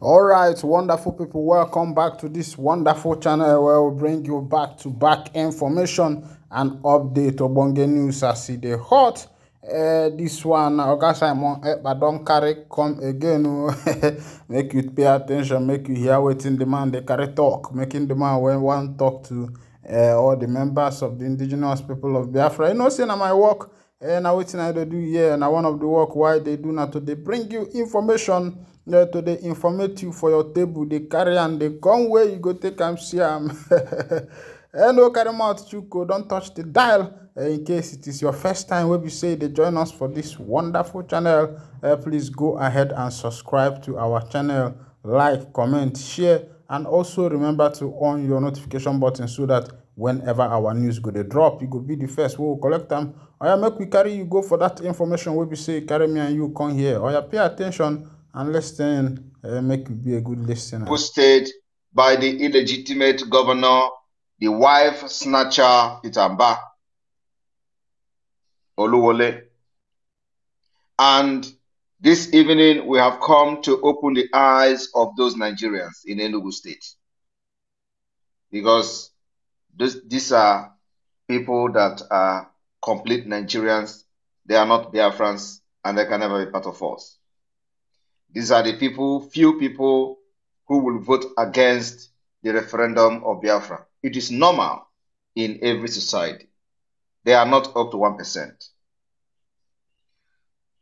All right, wonderful people, welcome back to this wonderful channel where we bring you back-to-back information and update Obonge news as e dey hot. This one, Oga Simon Ekpa don carry come again. Make you pay attention, make you hear wetin the man dey carry talk, making the man when one talk to all the members of the indigenous people of Biafra. You know, say na my work, na wetin I dey do here, na one of the work why they do na to dey bring you information. To dey informate you for your table, they carry and they come where you go take am see am. No carry mouth chuko, don't touch the dial. In case it is your first time wey be say they join us for this wonderful channel, please go ahead and subscribe to our channel, like, comment, share, and also remember to on your notification button so that whenever our news go dey drop, you go be the first we will collect them. Oya, make we carry you go for that information wey be say carry me and you come here. Oya, pay attention and listen, make you be a good listener. Posted by the illegitimate governor, the wife snatcher Peter Oluwole. And this evening we have come to open the eyes of those Nigerians in Enugu State. Because these are people that are complete Nigerians. They are not Biafrans and they can never be part of us. These are the people, few people who will vote against the referendum of Biafra. It is normal in every society. They are not up to 1%.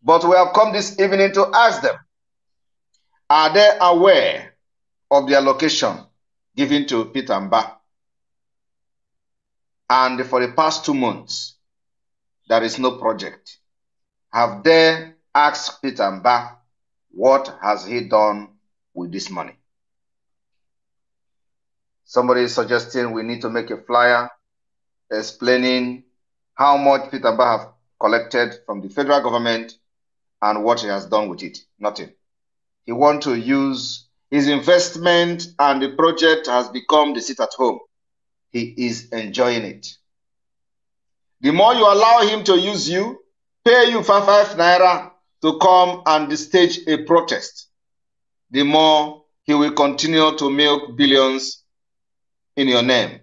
But we have come this evening to ask them, are they aware of the allocation given to Peter Mba? And for the past 2 months, there is no project. Have they asked Peter Mba, what has he done with this money? Somebody is suggesting we need to make a flyer explaining how much Peter Mba have collected from the federal government and what he has done with it. Nothing. He wants to use his investment and the project has become the sit at home. He is enjoying it. The more you allow him to use you, pay you 5 naira to come and stage a protest, the more he will continue to milk billions in your name.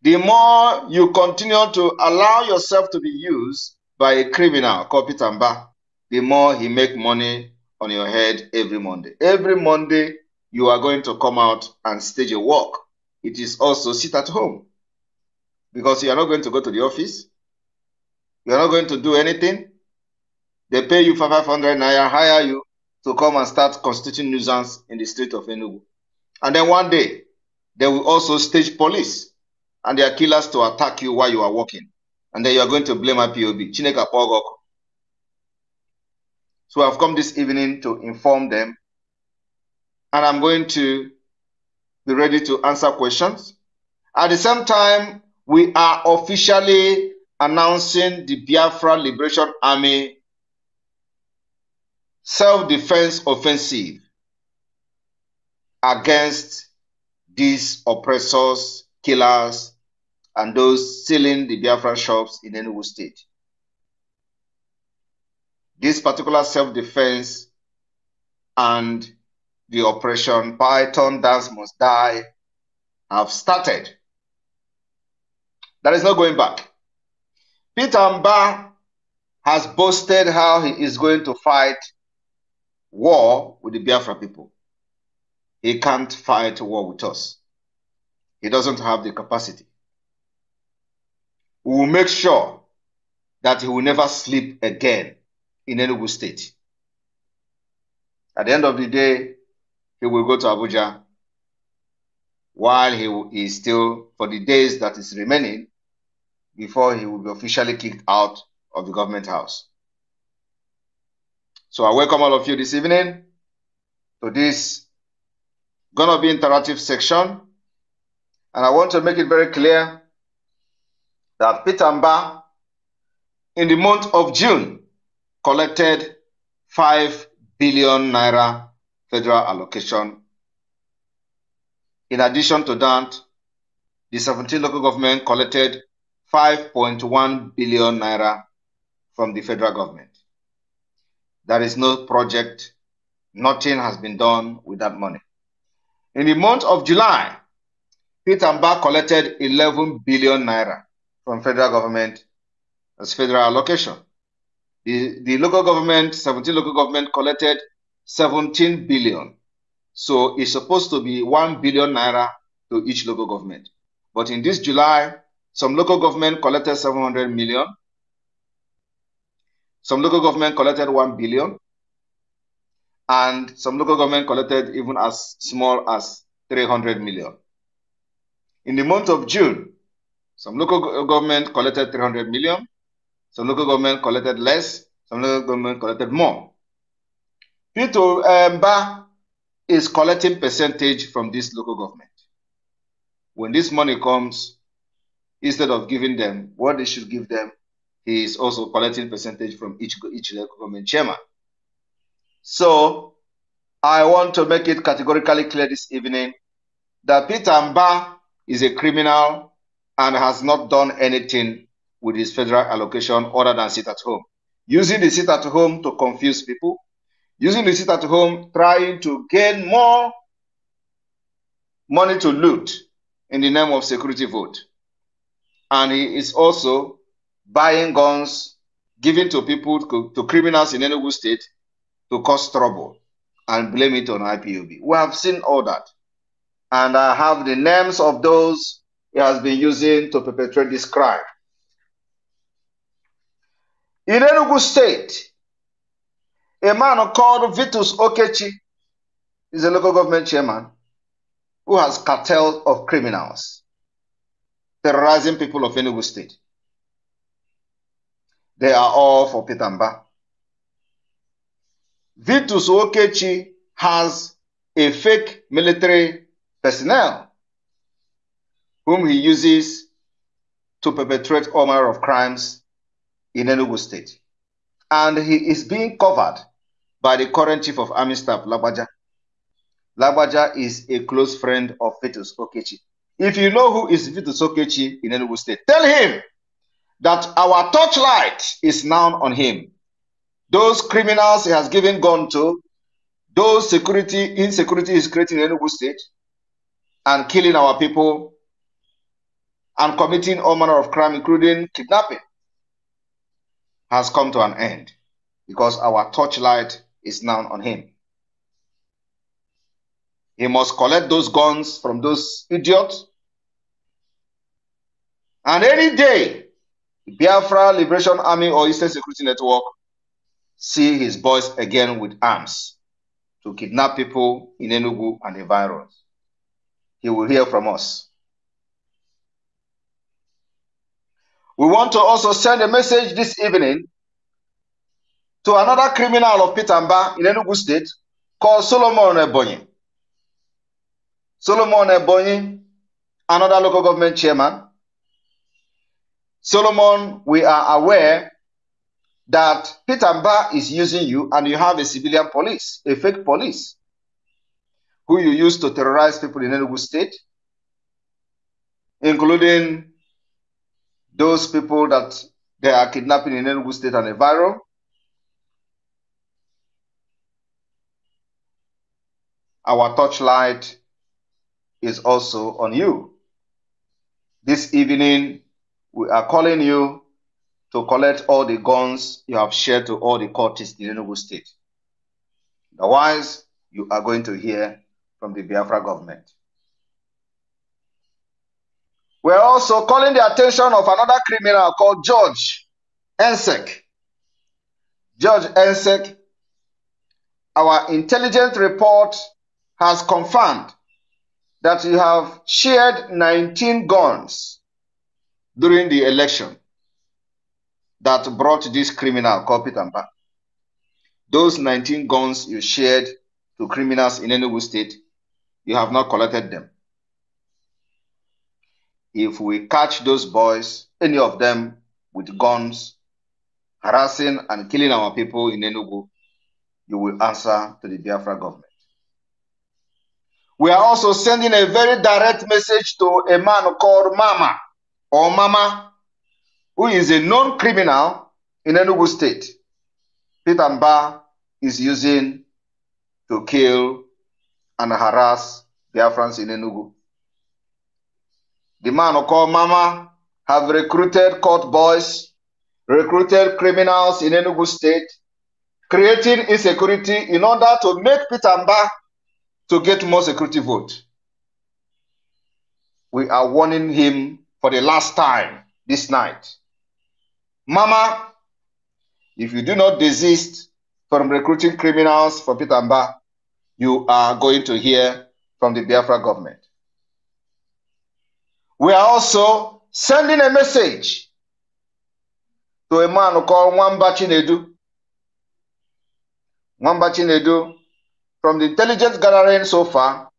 The more you continue to allow yourself to be used by a criminal called Peter Mba, the more he make money on your head every Monday. Every Monday, you are going to come out and stage a walk. It is also sit at home because you are not going to go to the office. You are not going to do anything. They pay you 500 naira, hire you to come and start constituting nuisance in the state of Enugu. And then one day, they will also stage police and their killers to attack you while you are walking. And then you are going to blame IPOB. Chineka Pogok. So I've come this evening to inform them. And I'm going to be ready to answer questions. At the same time, we are officially announcing the Biafra Liberation Army self-defense offensive against these oppressors, killers, and those stealing the Biafra shops in Enugu State. This particular self-defense and the Operation Python Dance Must Die have started. There is no going back. Peter Mba has boasted how he is going to fight war with the Biafra people. He can't fight war with us. He doesn't have the capacity. We will make sure that he will never sleep again in Enugu State. At the end of the day, he will go to Abuja while he is still, for the days that is remaining, before he will be officially kicked out of the government house. So I welcome all of you this evening to this gonna be interactive section. And I want to make it very clear that Peter Mba, in the month of June, collected 5 billion naira federal allocation. In addition to that, the 17 local government collected 5.1 billion naira from the federal government. There is no project Nothing has been done with that money. In the month of July, Peter Mba collected 11 billion naira from federal government as federal allocation. The local government, 17 local government collected 17 billion. So it's supposed to be 1 billion naira to each local government. But in this July, some local government collected 700 million. Some local government collected 1 billion. And some local government collected even as small as 300 million. In the month of June, some local government collected 300 million. Some local government collected less. Some local government collected more. Peter Mba is collecting percentage from this local government. When this money comes, instead of giving them what they should give them, he is also collecting percentage from each local government chairman. So I want to make it categorically clear this evening that Peter Mba is a criminal and has not done anything with his federal allocation other than sit at home. Using the sit at home to confuse people, using the sit at home trying to gain more money to loot in the name of security vote. And he is also buying guns, giving to people, to criminals in Enugu State to cause trouble and blame it on IPOB. We have seen all that. And I have the names of those he has been using to perpetrate this crime. In Enugu State, a man called Vitus Okechi is a local government chairman who has cartel of criminals terrorizing people of Enugu State. They are all for Peter Mba. Vitus Okechi has a fake military personnel whom he uses to perpetrate all manner of crimes in Enugu State. And he is being covered by the current chief of army staff, Lagbaja. Lagbaja is a close friend of Vitus Okechi. If you know who is Vitus Okechi in Enugu State, tell him that our torchlight is now on him. Those criminals he has given gun to, those insecurity is creating in Enugu State and killing our people and committing all manner of crime, including kidnapping, has come to an end because our torchlight is now on him. He must collect those guns from those idiots. And any day, Biafra Liberation Army or Eastern Security Network see his boys again with arms to kidnap people in Enugu and environs, he will hear from us. We want to also send a message this evening to another criminal of Peter Mba in Enugu State called Solomon Ebonyi. Solomon Ebonyi, another local government chairman. Solomon, we are aware that Peter Mba is using you and you have a civilian police, a fake police, who you use to terrorize people in Enugu State, including those people that they are kidnapping in Enugu State and environ. Our torchlight is also on you. This evening, we are calling you to collect all the guns you have shared to all the cultists in Enugu State. Otherwise, you are going to hear from the Biafra government. We are also calling the attention of another criminal called George Ensek. George Ensek, our intelligence report has confirmed that you have shared 19 guns during the election that brought this criminal called Peter Mba. Those 19 guns you shared to criminals in Enugu State, you have not collected them. If we catch those boys, any of them with guns, harassing and killing our people in Enugu, you will answer to the Biafra government. We are also sending a very direct message to a man called Mama, who is a known criminal in Enugu State. Peter Mba is using to kill and harass Biafrans in Enugu. The man called Mama have recruited court boys, recruited criminals in Enugu State, creating insecurity in order to make Peter Mba to get more security vote. We are warning him for the last time this night. Mama, if you do not desist from recruiting criminals for Peter Mba, you are going to hear from the Biafra government. We are also sending a message to a man called Nwamba Chinedu. Nwamba Chinedu, from the intelligence gathering so far,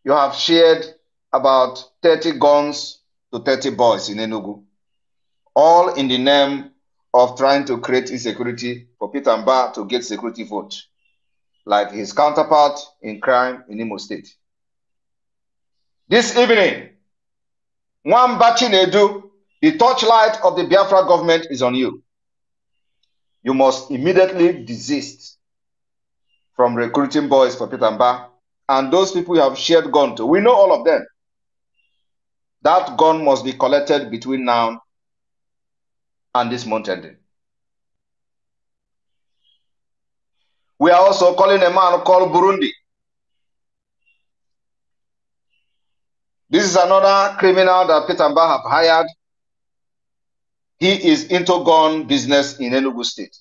you have shared about 30 guns to 30 boys in Enugu, all in the name of trying to create insecurity for Peter Mba to get security vote, like his counterpart in crime in Imo State. This evening, Nwamba Chinedu, the torchlight of the Biafra government is on you. You must immediately desist from recruiting boys for Peter Mba and those people you have shared gun to. We know all of them. That gun must be collected between now and this month ending. We are also calling a man called Burundi. This is another criminal that Peter Mba have hired. He is into gun business in Enugu State.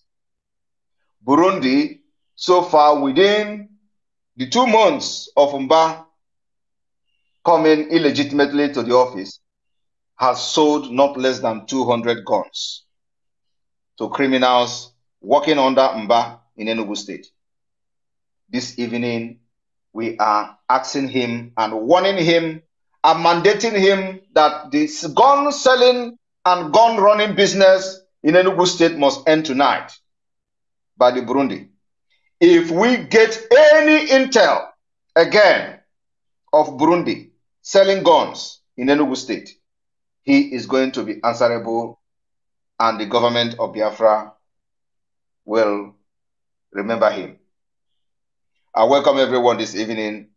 Burundi, so far within the 2 months of Mba coming illegitimately to the office, has sold not less than 200 guns to criminals working under Mba in Enugu State. This evening, we are asking him and warning him and mandating him that this gun selling and gun running business in Enugu State must end tonight by the Burundi. If we get any intel again of Burundi selling guns in Enugu State, he is going to be answerable, and the government of Biafra will remember him. I welcome everyone this evening,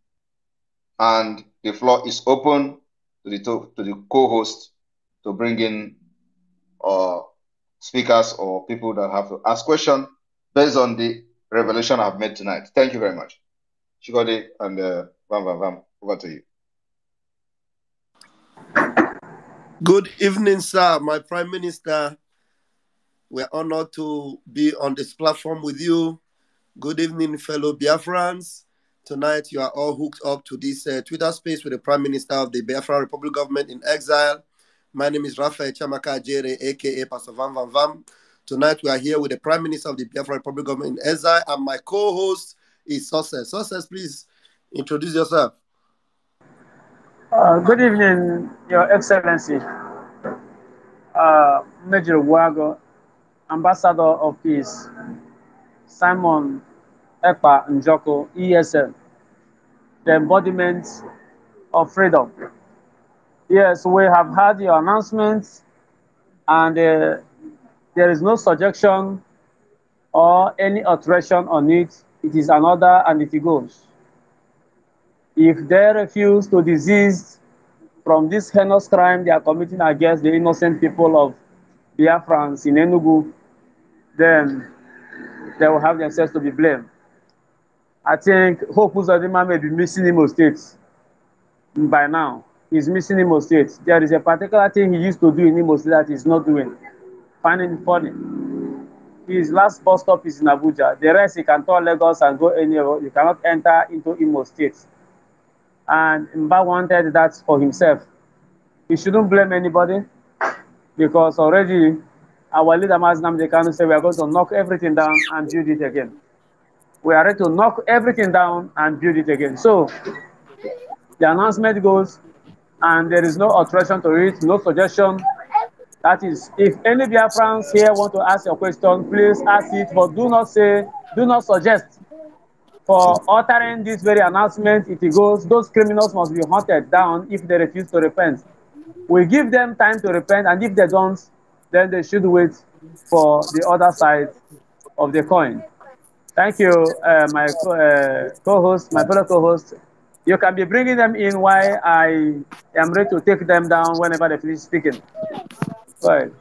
and the floor is open to the co-host to bring in speakers or people that have to ask questions based on the revelation I've made tonight. Thank you very much. Chikode and Vam, over to you. Good evening, sir, my Prime Minister. We're honored to be on this platform with you. Good evening, fellow Biafrans. Tonight, you are all hooked up to this Twitter space with the Prime Minister of the Biafra Republic Government in Exile. My name is Raphael Chamaka Jere, a.k.a. Pastor Vam Vam Vam. Tonight, we are here with the Prime Minister of the Biafra Republic Government in Exile, and my co-host is Success. Success, please introduce yourself. Good evening, Your Excellency, Major Wago, Ambassador of Peace, SIMON EKPA Njoko, ESL, the embodiment of freedom. Yes, we have had your announcement, and there is no suggestion or any alteration on it. It is an order and it goes. If they refuse to desist from this heinous crime they are committing against the innocent people of Biafrans in Enugu, then they will have themselves to be blamed. I think Hope Uzodimma may be missing Imo State by now. He's missing Imo State. There is a particular thing he used to do in Imo State that he's not doing. Finding it funny. His last bus stop is in Abuja. The rest, he can turn Lagos and go anywhere. You cannot enter into Imo State. And Mba wanted that for himself. He shouldn't blame anybody, because already our leader Nnamdi Kanu said we are going to knock everything down and build it again. We are ready to knock everything down and build it again. So the announcement goes, and there is no alteration to it, no suggestion. That is, if any Biafrans here want to ask your question, please ask it, but do not suggest. For uttering this very announcement, it goes, those criminals must be hunted down if they refuse to repent. We give them time to repent, and if they don't, then they should wait for the other side of the coin. Thank you, my co-host, my fellow co-host. You can be bringing them in while I am ready to take them down whenever they finish speaking. Go ahead.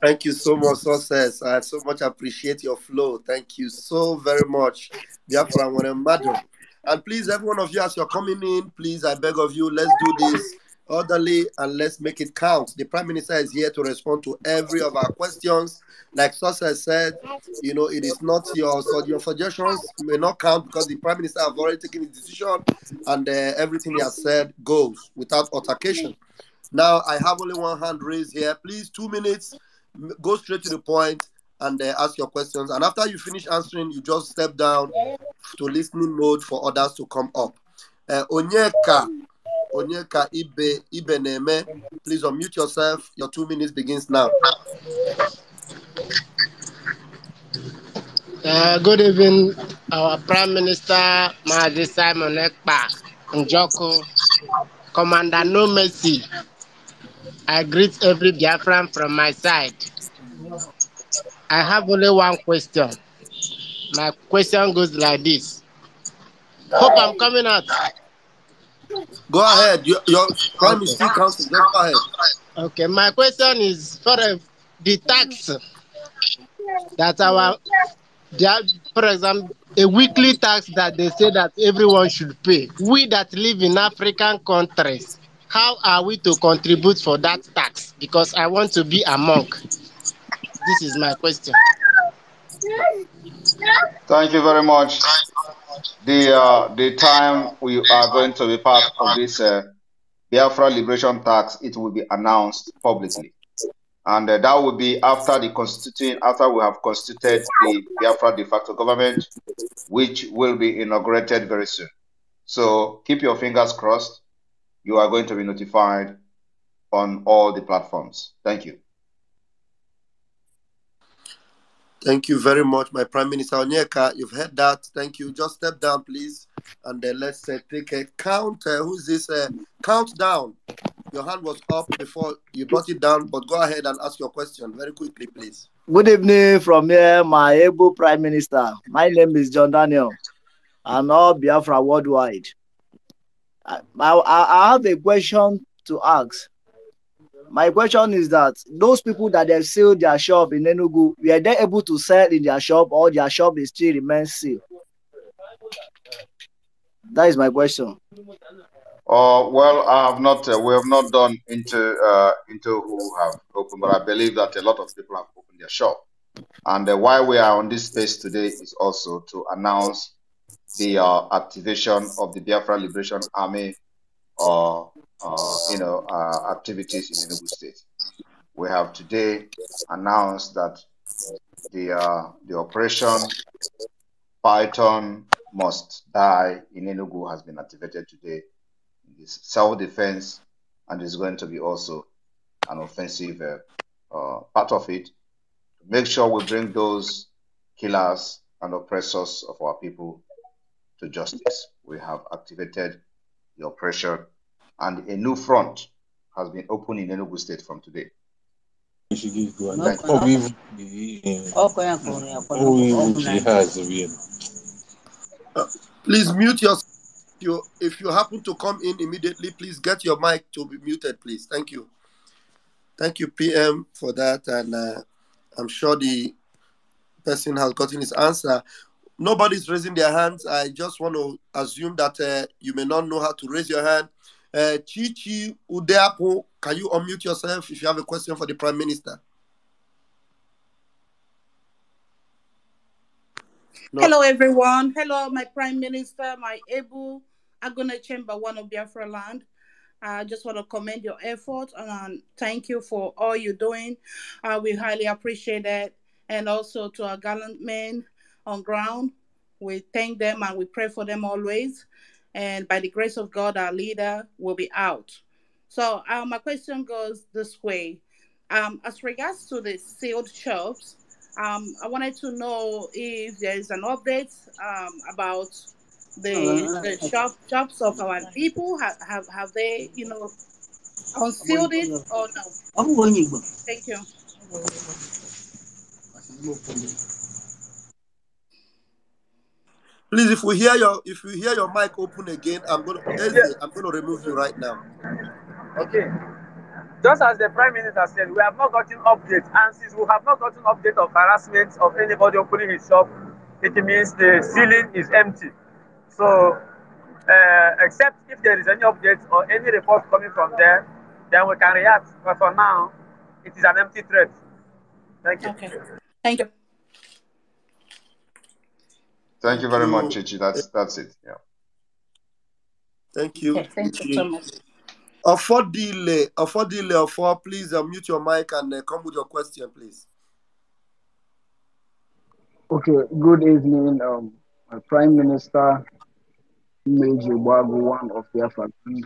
Thank you so much, Success. I so much appreciate your flow. Thank you so very much, Biafra Madam. And please, every one of you, as you're coming in, please, I beg of you, let's do this orderly and let's make it count. The Prime Minister is here to respond to every of our questions. Like Success said, it is not your suggestions may not count because the Prime Minister have already taken his decision and everything he has said goes without altercation. Now, I have only one hand raised here. Please, 2 minutes. Go straight to the point and ask your questions. And after you finish answering, you just step down to listening mode for others to come up. Onyeka Ibeneme, please unmute yourself. Your 2 minutes begins now. Good evening, our Prime Minister, Mazi Simon Ekpa Njoko, Commander No Mercy. I greet every Biafran from my side. I have only one question. My question goes like this. Hope I'm coming out. Go ahead. Your time is still counting. Just go ahead. Okay, my question is for the tax that for example, a weekly tax that they say that everyone should pay. We that live in African countries, how are we to contribute for that tax? Because I want to be a monk. This is my question. Thank you very much. The time we are going to be part of this Biafra Liberation Tax, it will be announced publicly. And that will be after we have constituted the Biafra de facto government, which will be inaugurated very soon. So keep your fingers crossed. You are going to be notified on all the platforms. Thank you. Thank you very much, my Prime Minister Onyeka. You've heard that. Thank you. Just step down, please. And let's take a count. Who's this? Countdown. Your hand was up before you brought it down, but go ahead and ask your question very quickly, please. Good evening from here, my able Prime Minister. My name is John Daniel, and all Biafra worldwide. I have a question to ask. My question is that those people that have sealed their shop in Enugu, were they able to sell in their shop, or their shop is still remains sealed? That is my question. Well, I have not. We have not done into who have opened, but I believe that a lot of people have opened their shop. And why we are on this space today is also to announce the activation of the Biafra Liberation Army, activities in Enugu State. We have today announced that the operation Python Must Die in Enugu has been activated today. It's self-defense, and is going to be also an offensive part of it. Make sure we bring those killers and oppressors of our people to justice. We have activated the operation, and a new front has been opened in Enugu State from today. Please mute yourself. If you happen to come in immediately, please get your mic to be muted, please. Thank you. Thank you, PM, for that. And I'm sure the person has gotten his answer. Nobody's raising their hands. I just want to assume that you may not know how to raise your hand. Chichi Udeapo, can you unmute yourself if you have a question for the Prime Minister? No. Hello, everyone. Hello, my Prime Minister, my able Agona Chamber, one of Biafra land. I just want to commend your effort and thank you for all you're doing. We highly appreciate that. And also to our gallant men on ground, we thank them and we pray for them always. And by the grace of God, our leader will be out. So my question goes this way. As regards to the sealed shops, I wanted to know if there is an update about the shops of our people. Have they, unsealed it or no? Thank you. Please, if you hear your mic open again, I'm gonna remove you right now. Okay. Just as the Prime Minister said, we have not gotten updates, and since we have not gotten update of harassment of anybody opening his shop, it means the ceiling is empty. So, except if there is any update or any report coming from there, then we can react. But for now, it is an empty threat. Thank you. Okay. Thank you. Thank you very much, Chichi. That's it. Yeah. Thank you. Okay, thank you so much. Affordile, please unmute your mic and come with your question, please. Okay, good evening, Prime Minister Meji Bagu, one of the African.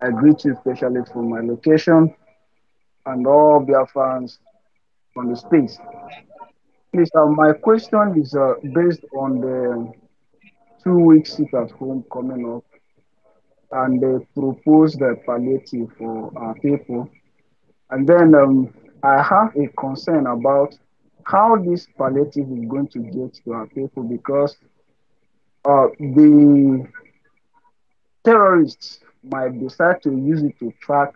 I greet you especially from my location and all Biafrans on the space. Please, my question is based on the 2 week sit at home coming up and the proposed palliative for our people. And then I have a concern about how this palliative is going to get to our people because the terrorists might decide to use it to track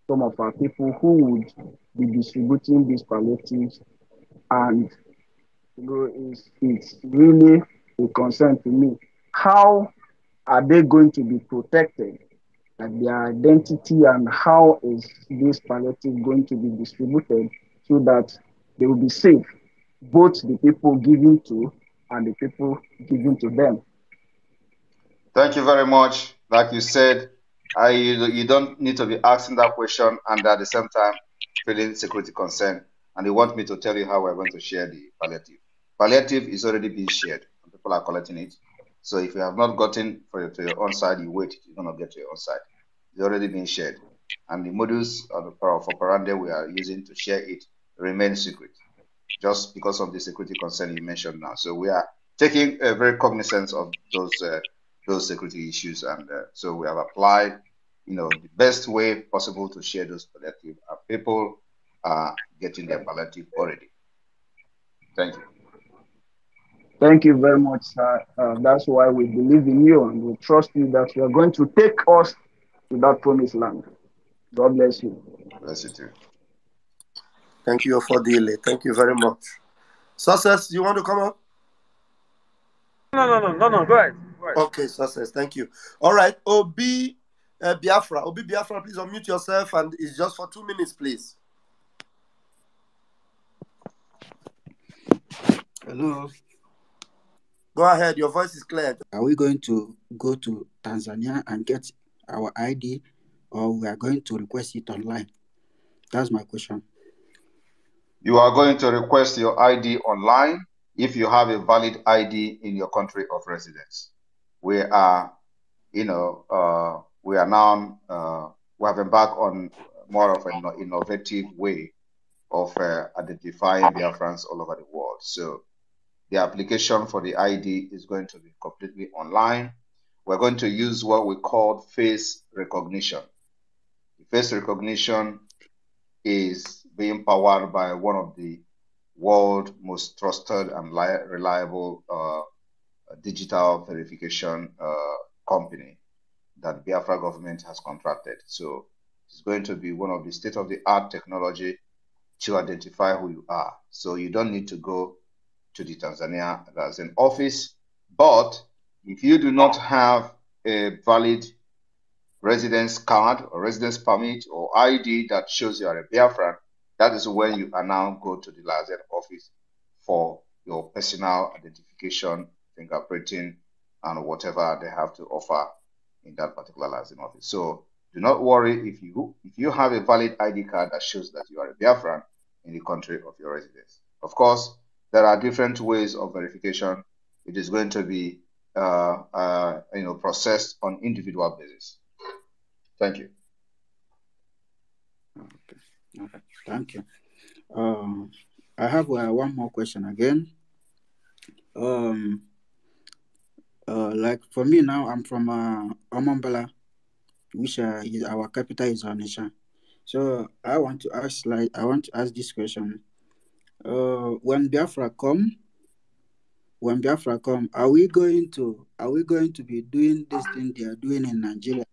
some of our people who would be distributing these palliatives, and it's really a concern to me. How are they going to be protected, like their identity, and how is this palliative going to be distributed so that they will be safe, both the people giving to and the people giving to them? Thank you very much. Like you said, you don't need to be asking that question and at the same time feeling security concern. And you want me to tell you how we're going to share the palliative. Palliative is already being shared. People are collecting it. So if you have not gotten to your own side, you wait. You're going to get to your own side. It's already being shared. And the modus of operandi we are using to share it remains secret, just because of the security concern you mentioned now. So we are taking a very cognizance of those security issues, and so we have applied, the best way possible to share those palliative. People are getting their palliative already. Thank you. Thank you very much, sir. That's why we believe in you and we trust you that you are going to take us to that promised land. God bless you. Bless you too. Thank you for delay. Thank you very much. Success, you want to come up? No. Go ahead. Okay, Success. Thank you. All right. Obi Biafra, please unmute yourself, and it's just for 2 minutes, please. Hello. Go ahead. Your voice is clear. Are we going to go to Tanzania and get our ID, or we are going to request it online? That's my question. You are going to request your ID online if you have a valid ID in your country of residence. We are, we have embarked on more of an innovative way of identifying Biafrans all over the world. So the application for the ID is going to be completely online. We're going to use what we call face recognition. The face recognition is being powered by one of the world's most trusted and reliable digital verification company that Biafra government has contracted. So it's going to be one of the state-of-the-art technology to identify who you are. So you don't need to go to the Tanzania as an office, but if you do not have a valid residence card or residence permit or ID that shows you are a Biafran, that is when you are now go to the Lazen office for your personal identification, fingerprinting, and whatever they have to offer in that particular Lazen office. So do not worry if you have a valid ID card that shows that you are a Biafran in the country of your residence. Of course, there are different ways of verification. It is going to be processed on individual basis. Thank you. Okay. Thank you. I have one more question again. Like for me now, I'm from Omambala, which our capital is Onitsha. So I want to ask this question. When Biafra come, when Biafra come, are we going to be doing this thing they are doing in Nigeria,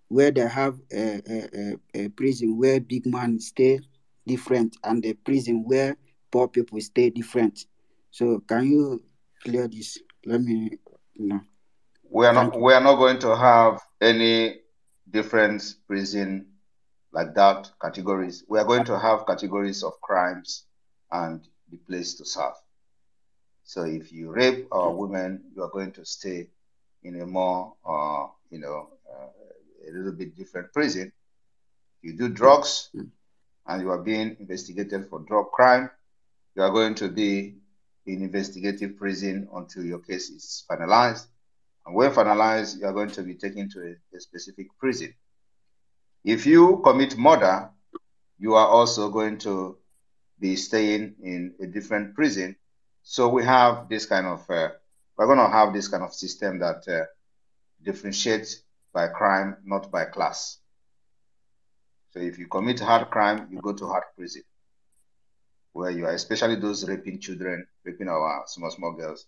where they have a prison where big man stay different and a prison where poor people stay different? So can you clear this? Let me know. We are Thank not you. we are not going to have any different prison like that categories. We are going to have categories of crimes and the place to serve. So if you rape our women, you are going to stay in a more, a little bit different prison. If you do drugs and you are being investigated for drug crime, you are going to be in investigative prison until your case is finalized. And when finalized, you are going to be taken to a specific prison. If you commit murder, you are also going to be staying in a different prison. So we have this kind of, we're going to have this kind of system that differentiates by crime, not by class. So if you commit hard crime, you go to hard prison, where you are, especially those raping children, raping our small girls.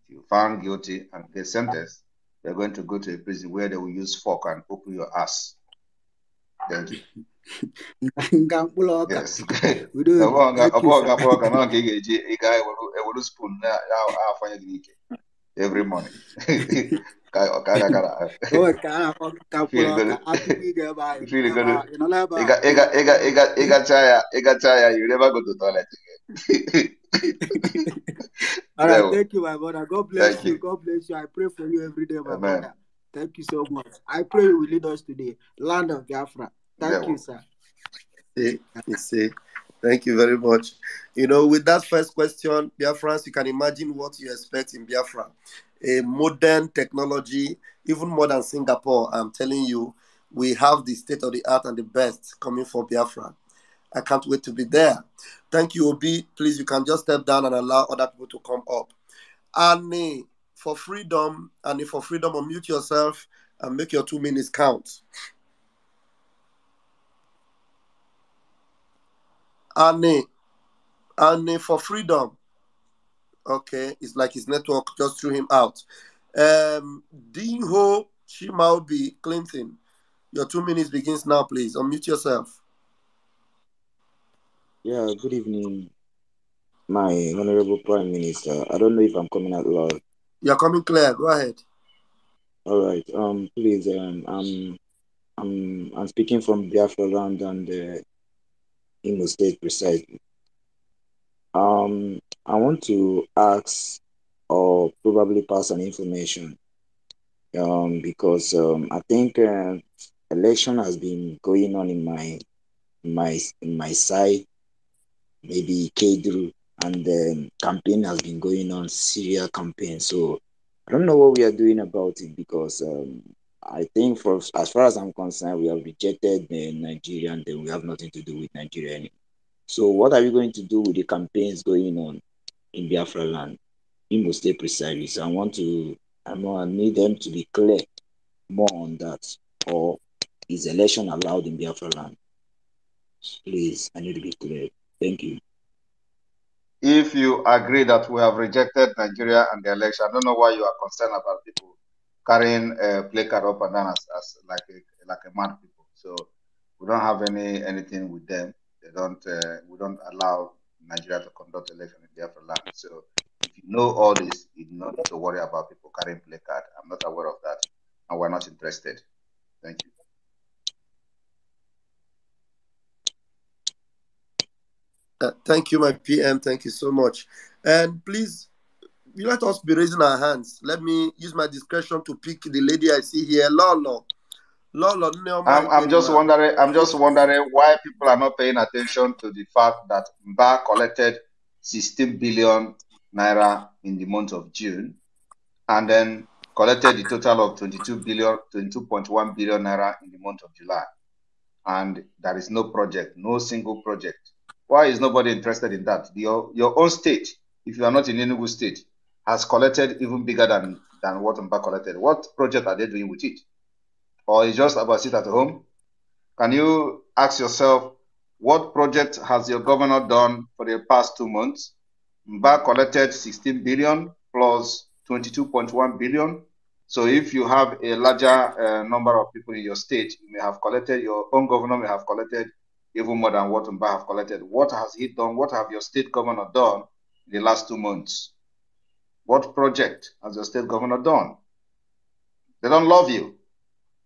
If you found guilty and get sentenced, you're going to go to a prison where they will use fork and open your ass. Thank you. Yes. We do it. Thank you, spoon every morning. You never go to toilet again. All right, thank you, my brother. God bless Thank you. you. God bless you. I pray for you every day, my Amen. brother. Thank you so much. I pray you will lead us to the land of Biafra. Thank you, sir. You see. Thank you very much. You know, with that first question, Biafrans, you can imagine what you expect in Biafra. A modern technology, even more than Singapore. I'm telling you, we have the state of the art and the best coming for Biafra. I can't wait to be there. Thank you, Obi. Please, you can just step down and allow other people to come up. Annie, for freedom, unmute yourself and make your 2 minutes count. Annie, for freedom. Okay, it's like his network just threw him out. Dinho Chimaubi Clinton, your 2 minutes begins now, please. Unmute yourself. Yeah, good evening, my Honorable Prime Minister. I don't know if I'm coming out loud. You're coming clear. Go ahead. All right. Please. I'm speaking from Biafra land and Imo State precisely. I want to ask or probably pass an information. Because I think election has been going on in my side, maybe Kedru, and then campaign has been going on, Syria campaign. So I don't know what we are doing about it, because I think as far as I'm concerned, we have rejected Nigeria, and then we have nothing to do with Nigeria anymore. So what are we going to do with the campaigns going on in Biafra land, Imo State precisely? So I need them to be clear more on that. Or is election allowed in Biafra land? Please, I need to be clear. Thank you. If you agree that we have rejected Nigeria and the election, I don't know why you are concerned about people carrying a placard up and down as like a mad people. So we don't have anything with them. We don't allow Nigeria to conduct election in Biafra land. So if you know all this, you don't need to worry about people carrying placard. I'm not aware of that, and we're not interested. Thank you. Thank you, my PM. Thank you so much. And please, you let us be raising our hands. Let me use my discretion to pick the lady I see here, Lolo. Lolo, I'm just wondering why people are not paying attention to the fact that Mba collected 16 billion naira in the month of June, and then collected the total of 22.1 billion naira in the month of July. And there is no project, no single project. Why is nobody interested in that? Your own state, if you are not in Enugu state, has collected even bigger than what Mba collected. What project are they doing with it? Or it's just about sit at home? Can you ask yourself, what project has your governor done for the past 2 months? Mba collected 16 billion plus 22.1 billion. So if you have a larger number of people in your state, you may have collected, your own governor may have collected even more than what Mba have collected. What has he done? What have your state governor done in the last 2 months? What project has your state governor done? They don't love you.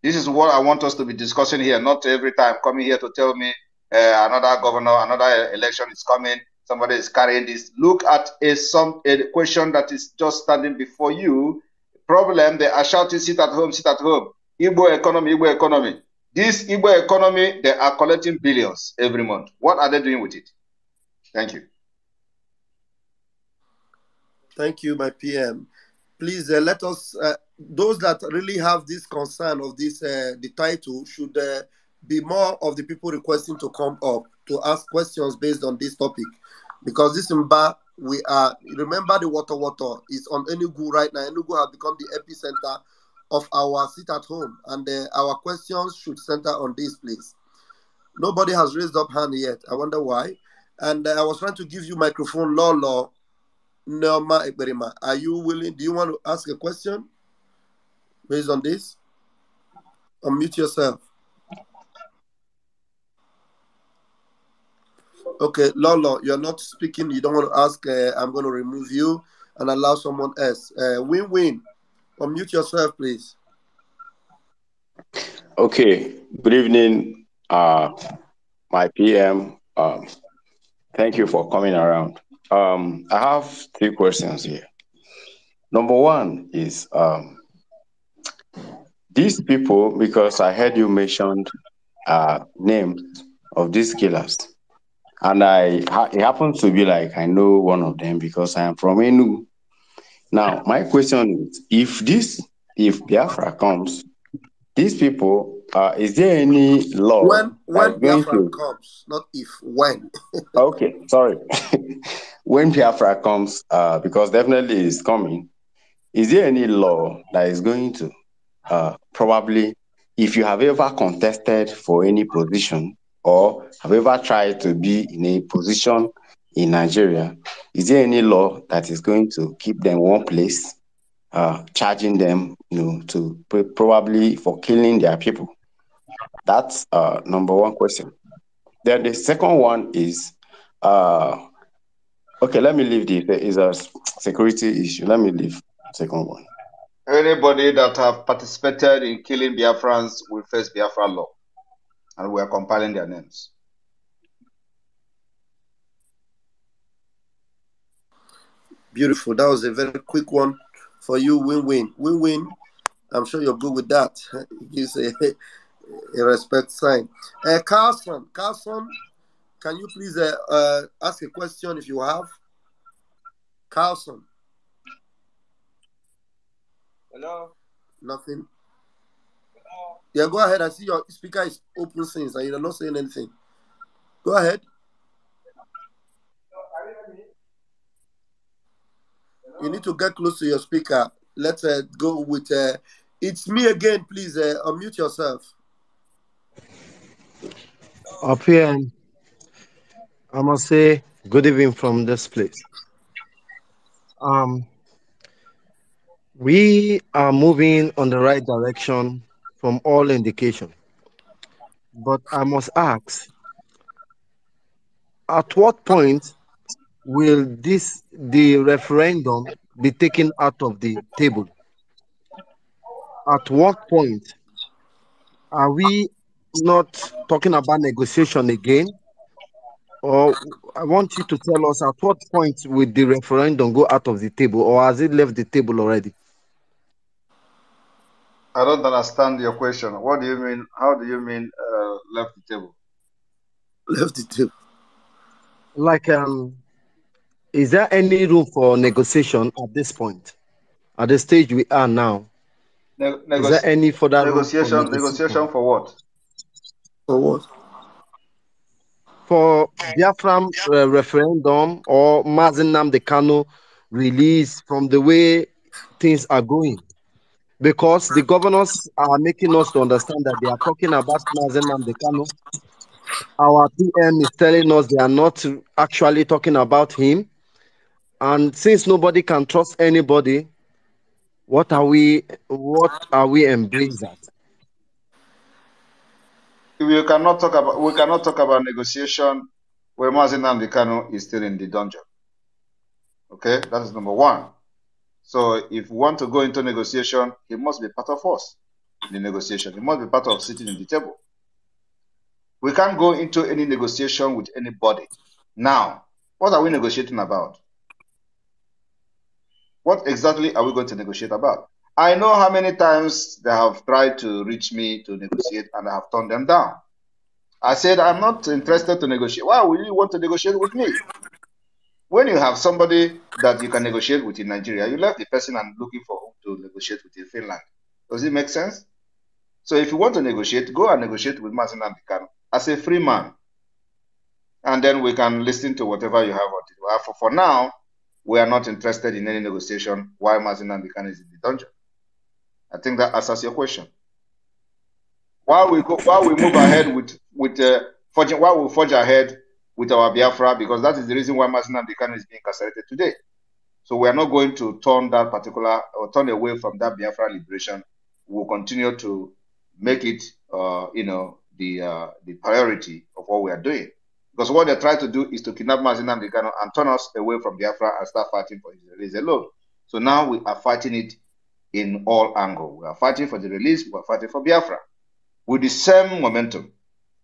This is what I want us to be discussing here, not every time coming here to tell me another governor, another election is coming, somebody is carrying this. Look at a question that is just standing before you. Problem, they are shouting, sit at home, sit at home. Igbo economy, Igbo economy. This Igbo economy, they are collecting billions every month. What are they doing with it? Thank you. Thank you, my PM. Please let us, those that really have this concern of this, the title, should be more of the people requesting to come up to ask questions based on this topic. Because this Mba, we are, remember the water is on Enugu right now. Enugu has become the epicenter of our sit at home, and our questions should center on this place. Nobody has raised up hand yet. I wonder why. And I was trying to give you microphone, Lolo. Norma Ekberima, are you willing? Do you want to ask a question based on this? Unmute yourself. Okay, Lolo, you're not speaking. You don't want to ask. I'm going to remove you and allow someone else. Win-win. Unmute yourself, please. Okay. Good evening, my PM. Thank you for coming around. I have 3 questions here. Number 1 is these people, because I heard you mentioned names of these killers, and it happens to be like I know one of them because I am from Enugu. Now, my question is, if Biafra comes, these people, is there any law when Biafra comes, not if, when. Okay, sorry. When Biafra comes, because definitely it's coming, is there any law that is going to probably, if you have ever contested for any position or have ever tried to be in a position in Nigeria, is there any law that is going to keep them one place, charging them, to probably for killing their people? That's number 1 question. Then the second one is, okay, let me leave this. It's a security issue. Let me leave second one. Anybody that have participated in killing Biafrans will face Biafra law, and we are compiling their names. Beautiful. That was a very quick one for you. Win-win. Win-win. I'm sure you're good with that. It gives a respect sign. Carlson, can you please ask a question if you have? Carlson. Hello. Nothing. Hello. Yeah, go ahead. I see your speaker is open since and you're not saying anything. Go ahead. You need to get close to your speaker. Let's go with it's me again. Please unmute yourself. Up here, I must say good evening from this place. We are moving on the right direction from all indication. But I must ask, at what point will the referendum be taken out of the table? At what point are we not talking about negotiation again? Or I want you to tell us at what point will the referendum go out of the table, or has it left the table already? I don't understand your question. What do you mean? How do you mean left the table? Left the table. Like, is there any room for negotiation at this point? At the stage we are now, is there any further negotiation? Negotiation for what? For what? For Biafran referendum or Mazi Nnamdi Kanu release from the way things are going. Because the governors are making us to understand that they are talking about Mazi Nnamdi Kanu. Our PM is telling us they are not actually talking about him. And since nobody can trust anybody, what are we embracing? We cannot talk about negotiation when Mazi Nnamdi Kanu is still in the dungeon. Okay, that is number one. So if we want to go into negotiation, he must be part of us in the negotiation. He must be part of sitting in the table. We can't go into any negotiation with anybody. Now, what are we negotiating about? What exactly are we going to negotiate about? I know how many times they have tried to reach me to negotiate and I have turned them down. I said, I'm not interested to negotiate. Why would you want to negotiate with me? When you have somebody that you can negotiate with in Nigeria, you left the person and looking for whom to negotiate with in Finland. Does it make sense? So if you want to negotiate, go and negotiate with Mazi Nnamdi Kanu as a free man. And then we can listen to whatever you have. For now, we are not interested in any negotiation while Mazi Nnamdi Kanu is in the dungeon. I think that answers your question. While we move ahead while we forge ahead with our Biafra, because that is the reason why Mazi Nnamdi Kanu is being incarcerated today. So we are not going to turn away from that Biafra liberation. We'll continue to make it, the priority of what we are doing. Because what they try to do is to kidnap Mazi Nnamdi Kanu and turn us away from Biafra and start fighting for his release alone. So now we are fighting it in all angles. We are fighting for the release. We are fighting for Biafra with the same momentum.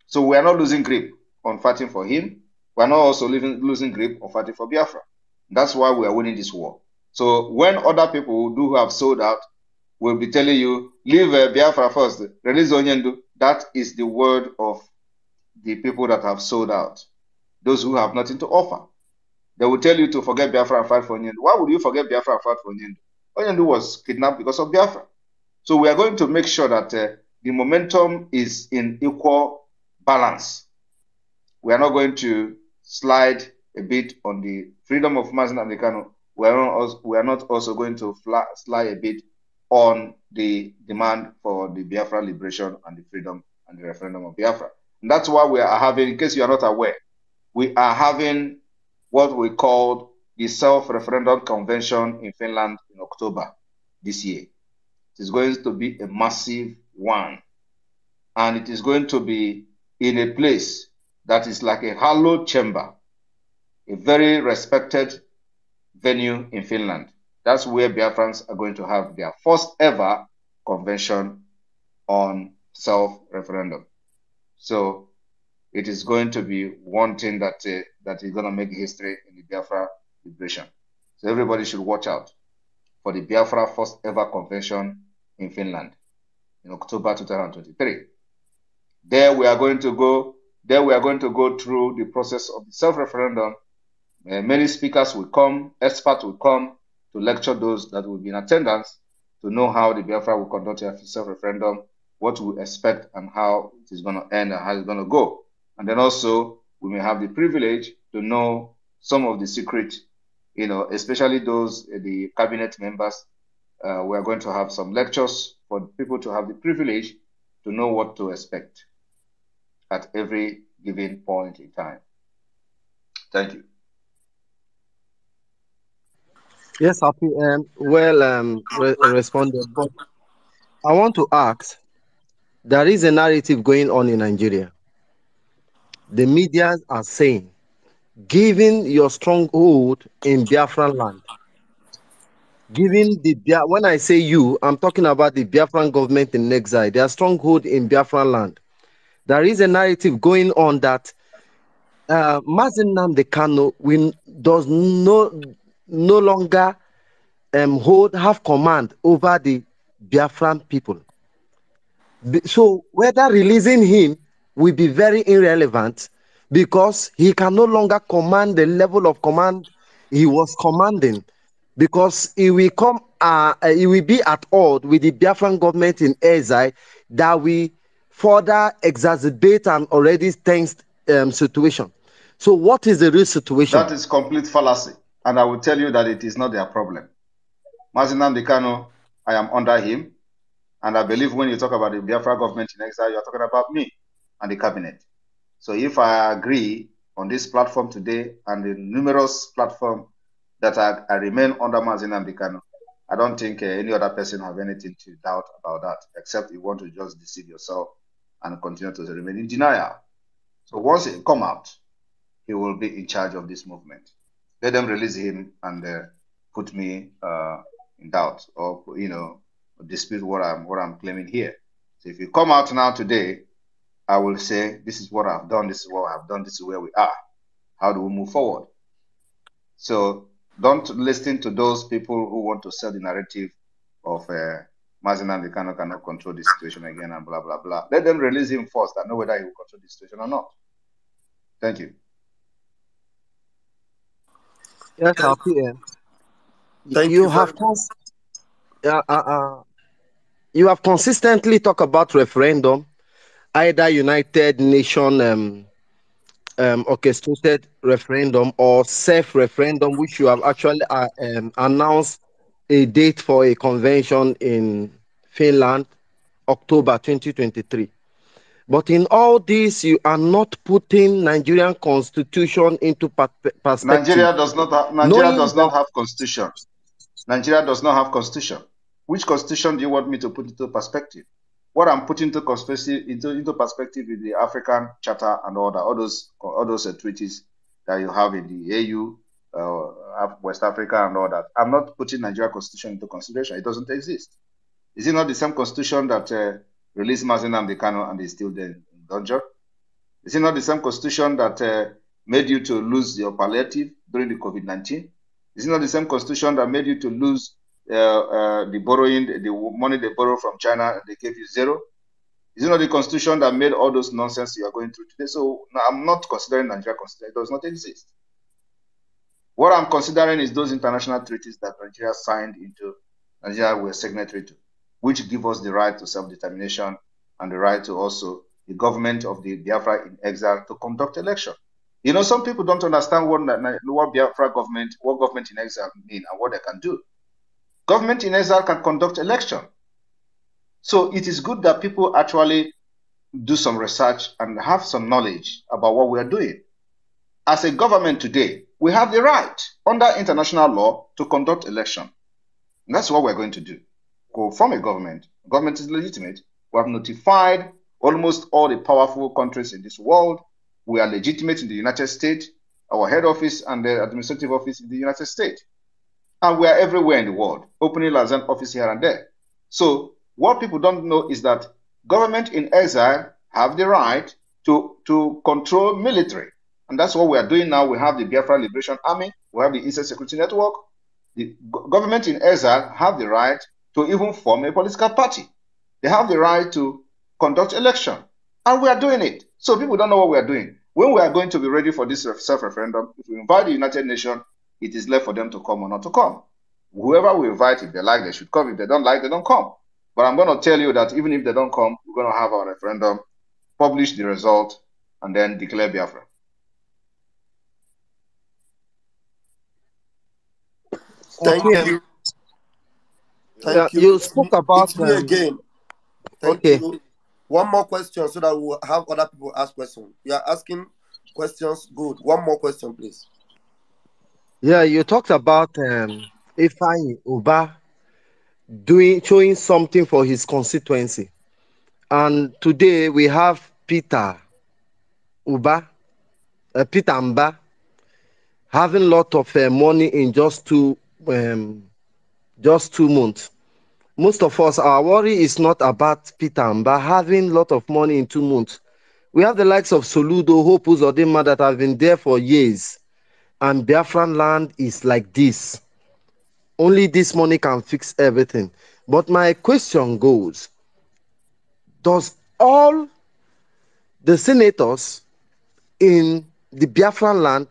So we are not losing grip on fighting for him. We are not also losing grip on fighting for Biafra. That's why we are winning this war. So when other people who have sold out will be telling you, leave Biafra first, release Onyendu, that is the word of the people that have sold out, those who have nothing to offer. They will tell you to forget Biafra and fight for Onyendu. Why would you forget Biafra and fight for Onyendu? Onyendu was kidnapped because of Biafra. So we are going to make sure that the momentum is in equal balance. We are not going to slide a bit on the freedom of Mazi Nnamdi Kanu. We are not also going to slide a bit on the demand for the Biafra liberation and the freedom and the referendum of Biafra. And that's why we are having, in case you are not aware, we are having what we call the self-referendum convention in Finland in October this year. It is going to be a massive one. And it is going to be in a place that is like a hallowed chamber, a very respected venue in Finland. That's where Biafrans are going to have their first ever convention on self-referendum. So it is going to be one thing that is going to make history in the Biafra liberation. So everybody should watch out for the Biafra first ever convention in Finland in October 2023. There we are going to go through the process of the self-referendum. Many speakers will come, experts will come to lecture those that will be in attendance to know how the Biafra will conduct a self-referendum, what we expect and how it is going to end and how it's going to go. And then also we may have the privilege to know some of the secret, especially those, the cabinet members. We are going to have some lectures for people to have the privilege to know what to expect at every given point in time. Thank you. Yes, Happy. Responded. But I want to ask, there is a narrative going on in Nigeria. The media are saying, given your stronghold in Biafran land, when I say you, I'm talking about the Biafran government in exile, their stronghold in Biafran land. There is a narrative going on that Mazi Nnamdi Kanu does no longer have command over the Biafran people. So whether releasing him will be very irrelevant because he can no longer command the level of command he was commanding, because he will be at odds with the Biafran government in exile that will further exacerbate an already tense situation. So what is the real situation? That is complete fallacy, and I will tell you that it is not their problem. Mazi Nnamdi Kanu, I am under him, and I believe when you talk about the Biafra government in exile, you are talking about me and the cabinet. So if I agree on this platform today and the numerous platforms that I remain under Mazin Ambikano. I don't think any other person have anything to doubt about that, except you want to just deceive yourself and continue to remain in denial. So once he come out, he will be in charge of this movement. Let them release him and put me in doubt, or dispute what I'm claiming here. So if you come out now today, I will say this is what I've done, this is what I've done, this is where we are. How do we move forward? So don't listen to those people who want to sell the narrative of Mazen Ambikano cannot control the situation again and blah blah blah. Let them release him first and know whether he will control the situation or not. Thank you. Yes, RPM. Thank You you have very you have consistently talked about referendum, either United Nation orchestrated referendum or self-referendum, which you have actually announced a date for a convention in Finland, October 2023. But in all this, you are not putting Nigerian constitution into perspective. Nigeria does not have constitution. Nigeria does not have constitution. Which constitution do you want me to put into perspective? What I'm putting into perspective is the African Charter and all those treaties that you have in the AU, West Africa and all that. I'm not putting Nigeria constitution into consideration. It doesn't exist. Is it not the same constitution that released Mazen Ambikano and is still there in danger? Is it not the same constitution that made you to lose your palliative during the COVID-19? Is it not the same constitution that made you to lose the money they borrowed from China, they gave you zero? Is it not the constitution that made all those nonsense you are going through today? So no, I'm not considering Nigeria constitution. It does not exist. What I'm considering is those international treaties that Nigeria signed into, Nigeria were signatory to, which give us the right to self-determination and the right to also the government of the Biafra in exile to conduct election. You know, some people don't understand what Biafra government, what government in exile mean and what they can do. Government in exile can conduct election. So it is good that people actually do some research and have some knowledge about what we are doing. As a government today, we have the right under international law to conduct election. And that's what we're going to do. Go form a government. Government is legitimate. We have notified almost all the powerful countries in this world. We are legitimate in the United States, our head office and the administrative office in the United States. And we are everywhere in the world, opening liaison office here and there. So what people don't know is that government in exile have the right to control military. And that's what we are doing now. We have the Biafra Liberation Army. We have the Eastern Security Network. The government in exile have the right to even form a political party. They have the right to conduct election. And we are doing it. So people don't know what we are doing. When we are going to be ready for this self-referendum, if we invite the United Nations, it is left for them to come or not to come. Whoever we invite, if they like, they should come. If they don't like, they don't come. But I'm going to tell you that even if they don't come, we're going to have our referendum, publish the result, and then declare Biafra. Thank you. Thank you. You spoke about it's me again. Thank you. One more question so that we'll have other people ask questions. You are asking questions. Good. One more question, please. Yeah, you talked about Ifeanyi Uba showing something for his constituency. And today we have Peter Mba, having a lot of money in just 2 months. Most of us, our worry is not about Peter Mba having a lot of money in 2 months. We have the likes of Soludo, Hope Uzodinma that have been there for years. And Biafran land is like this. Only this money can fix everything. But my question goes, does all the senators in the Biafran land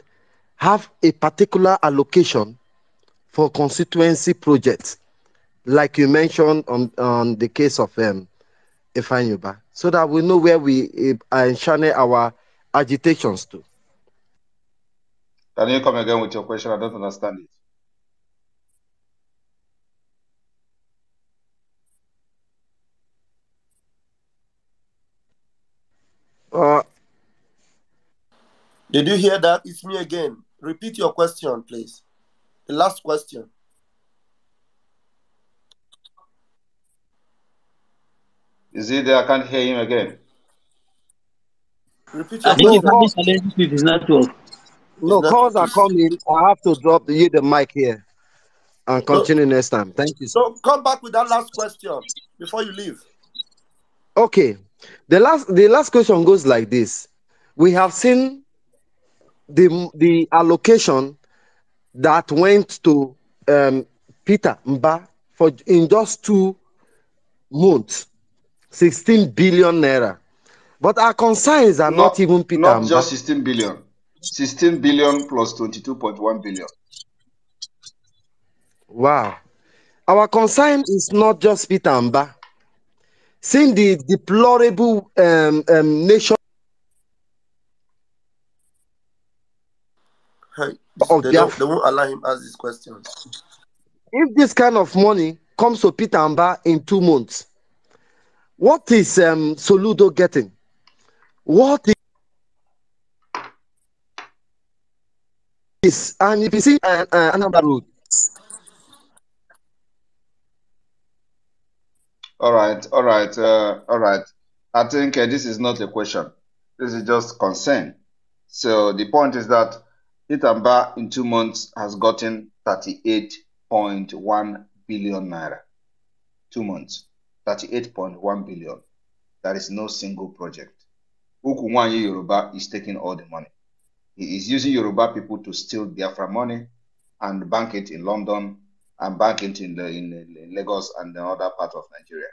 have a particular allocation for constituency projects, like you mentioned on the case of Ifeanyi Uba, so that we know where we channel our agitations to? Can you come again with your question? I don't understand it. Did you hear that? It's me again. Repeat your question, please. The last question. Is he there? I can't hear him again. Repeat I your think No, he's question. call, having challenges with his network. It's no not calls are okay. coming. I have to drop the mic here and No, continue next time. Thank you, sir. no, come back with that last question before you leave. Okay, the last question goes like this: we have seen the allocation that went to Peter Mba for in just 2 months, 16 billion naira. But our concerns are not even Peter Not Mba. just 16 billion. 16 billion plus 22.1 billion. Wow. Our concern is not just Peter Mba. Seeing the deplorable nation of They Biafra, won't allow him ask these questions. if this kind of money comes to Peter Mba in 2 months, what is Soludo getting? What is, and if you see Anambra Road, All right. I think this is not a question. This is just concern. So the point is that Itamba in 2 months has gotten 38.1 billion naira. 2 months, 38.1 billion. There is no single project. Ukunwanyi Yoruba is taking all the money. He is using Yoruba people to steal Biafra money and bank it in London and bank it in Lagos and the other part of Nigeria,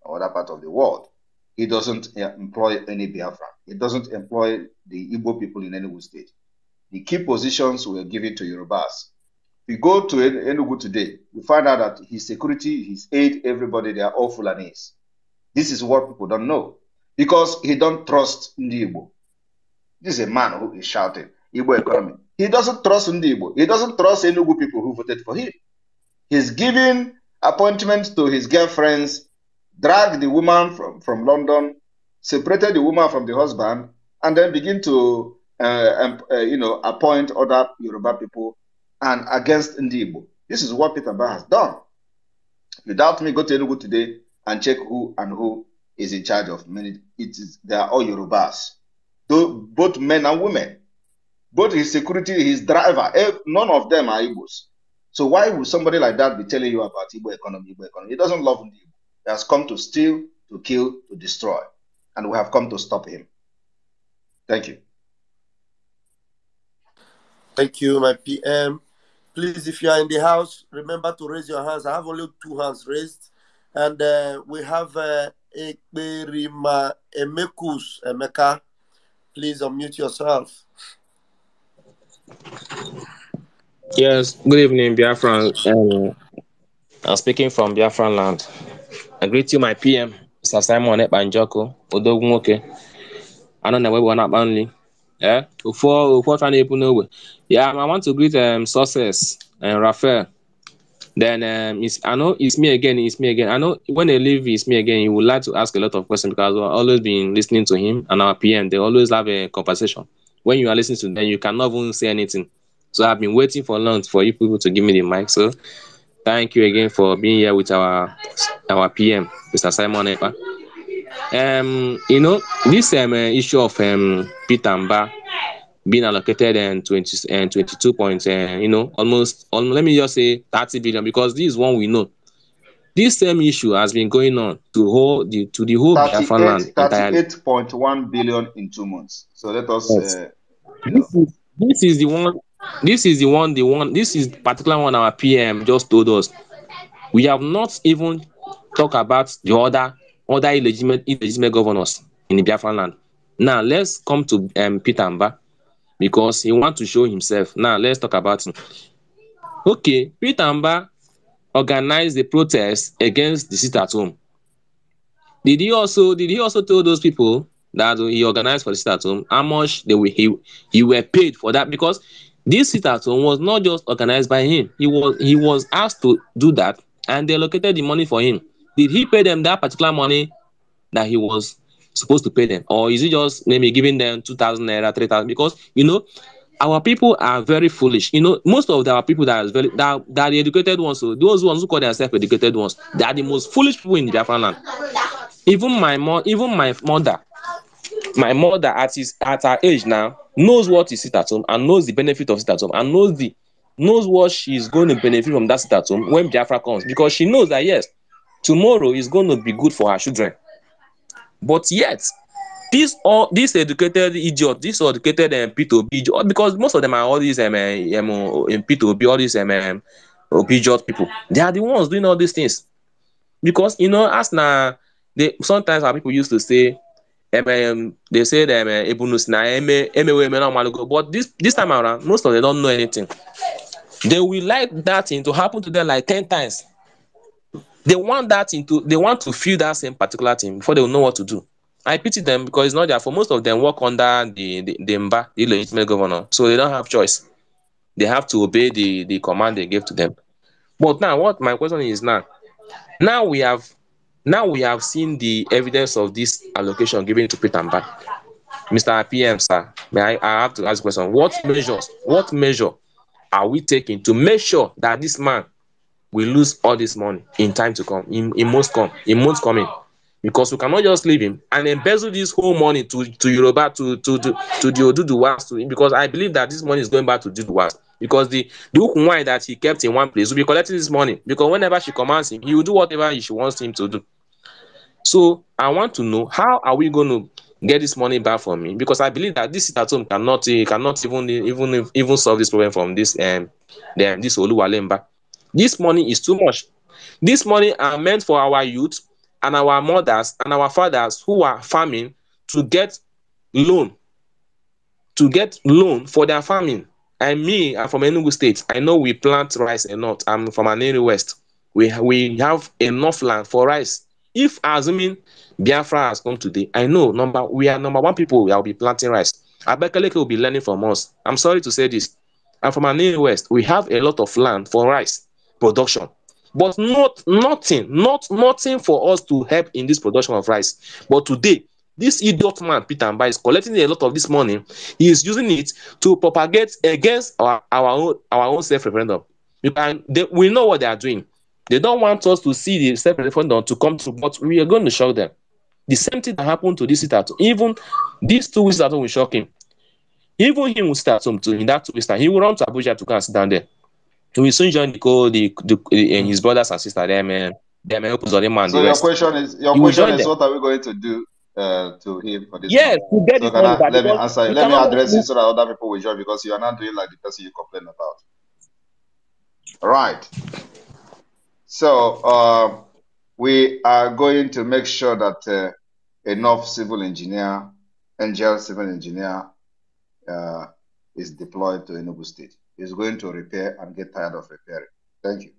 or other part of the world. He doesn't employ any Biafra. He doesn't employ the Igbo people in Enugu state. The key positions were given to Yorubas. We go to Enugu today, we find out that his security, his aid, everybody, they are all Fulanese. This is what people don't know. Because he don't trust Ndi Igbo. This is a man who is shouting Igbo economy. He doesn't trust Ndi Igbo. He doesn't trust Enugu people who voted for him. He's giving appointments to his girlfriends, dragged the woman from London, separated the woman from the husband, and then begin to appoint other Yoruba people and against Ndi Igbo. This is what Peter Ba has done. You doubt me, go to Enugu today and check who is in charge of many. They are all Yorubas, both men and women. Both his security, his driver, none of them are Igbos. So why would somebody like that be telling you about Igbo economy? He doesn't love Igbo. He has come to steal, to kill, to destroy. And we have come to stop him. Thank you. Thank you, my PM. Please, if you are in the house, remember to raise your hands. I have only 2 hands raised. And we have Ekperima Emeka. Please unmute yourself. Yes, good evening, Biafran. I'm speaking from Biafran land. I greet you, my PM, Mr. Simon Ekpa Odogwunoke. I don't know where we're not only. Yeah, before trying to open over. Yeah, I want to greet Success and Raphael. Then I know it's me again. I know when they leave, it's me again. You would like to ask a lot of questions because we've always been listening to him and our PM. They always have a conversation. When you are listening to them, you cannot even say anything. So I've been waiting for long for you people to give me the mic. So thank you again for being here with our PM, Mr. Simon Ekpa. This issue of Peter Mba being allocated and 22 points, almost, let me just say 30 billion, because this is one we know. This same issue has been going on to the whole Biafran land entirely. 38.1 billion in 2 months. So let us, Yes. This is the one. This is particular one our PM just told us. We have not even talked about the other illegitimate governors in the Biafran land. Now let's come to Peter Mba, because he wants to show himself. Now let's talk about him. Okay, Peter Mba organized the protest against the sit at home. Did he also tell those people that he organized for the sit at home how much he were paid for that? Because this sit at home was not just organized by him. He was asked to do that, and they allocated the money for him. Did he pay them that particular money that he was supposed to pay them, or is he just maybe giving them 2,000 naira, 3,000? Because Our people are very foolish. Most of our people that are the educated ones, so those ones who call themselves educated ones, they are the most foolish people in the Biafra land. Even my mother at her age now knows what is sit at home and knows the benefit of sit at home and knows what she's going to benefit from that sit at home when Biafra comes, because she knows that yes, tomorrow is going to be good for her children. But yet, this educated idiot, this educated P2B idiot, because most of them are all these in P2B, all these idiot people. They are the ones doing all these things. Because as na sometimes our people used to say, they say them ebunus na emewe go. But this time around, most of them don't know anything. They will like that thing to happen to them like 10 times. They want to feel that same particular thing before they will know what to do. I pity them because it's not their fault. Most of them work under the Mba, the illegitimate governor, so they don't have choice. They have to obey the command they gave to them. But now, what my question is now we have seen the evidence of this allocation given to Peter Mba. Mr. PM, sir, I have to ask a question. What measure are we taking to make sure that this man will lose all this money in time to come, in months coming? Because we cannot just leave him and embezzle this whole money to Yoruba, to the Oduduwas, because I believe that this money is going back to Oduduwas, because the Ukunwai that he kept in one place will be collecting this money, because whenever she commands him, he will do whatever she wants him to do. So I want to know, how are we going to get this money back from him? Because I believe that this at home cannot even solve this problem from this Oluwalemba. This money is too much. This money are meant for our youth and our mothers and our fathers who are farming to get loan for their farming. I'm from Enugu State. I know we plant rice a lot. I'm from Aneri West. We have enough land for rice. If assuming Biafra has come today, I know we are number one people that will be planting rice. Abakaleke will be learning from us. I'm sorry to say this. I'm from Aneri West. We have a lot of land for rice production, but nothing for us to help in this production of rice. But today, this idiot man Peter Mba is collecting a lot of this money. He is using it to propagate against our own self-referendum. We know what they are doing. They don't want us to see the self-referendum to come through, but we are going to shock them. The same thing that happened to this sit-at, even these 2 weeks at home will shock him. Even him will sit at home too. In that 2 weeks time, he will run to Abuja to go and sit down there. He will soon join and his brothers and sisters, them and So the your rest. question is He will join them. what are we going to do to him for this Yes, money? to get So this money back, let me because answer. we Let me cannot just address leave. it so that other people will join, because you are not doing like the person you complain about. Right. So we are going to make sure that enough Angel civil engineer is deployed to Enugu State. He's going to repair and get tired of repairing. Thank you.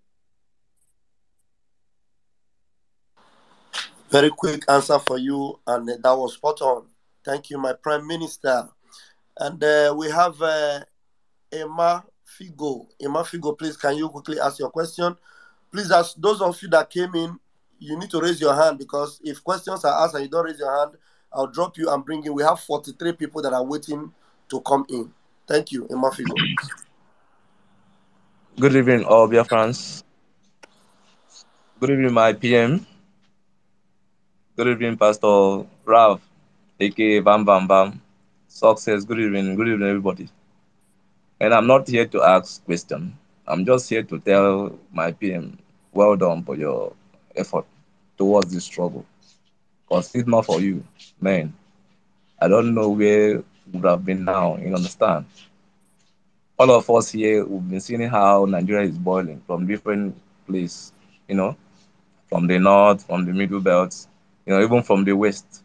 Very quick answer for you, and that was spot on. Thank you, my Prime Minister. And we have Emma Figo. Emma Figo, please, can you quickly ask your question? Please, as those of you that came in, you need to raise your hand, because if questions are asked and you don't raise your hand, I'll drop you and bring you. We have 43 people that are waiting to come in. Thank you, Emma Figo. Good evening, all Biafrans. Good evening, my PM. Good evening, Pastor Rav, aka Bam Bam Bam. Success. Good evening, everybody. And I'm not here to ask questions. I'm just here to tell my PM, well done for your effort towards this struggle. Because it's not for you, man. I don't know where we would have been now. You understand? All of us here, we've been seeing how Nigeria is boiling from different places, from the north, from the middle belt, even from the west.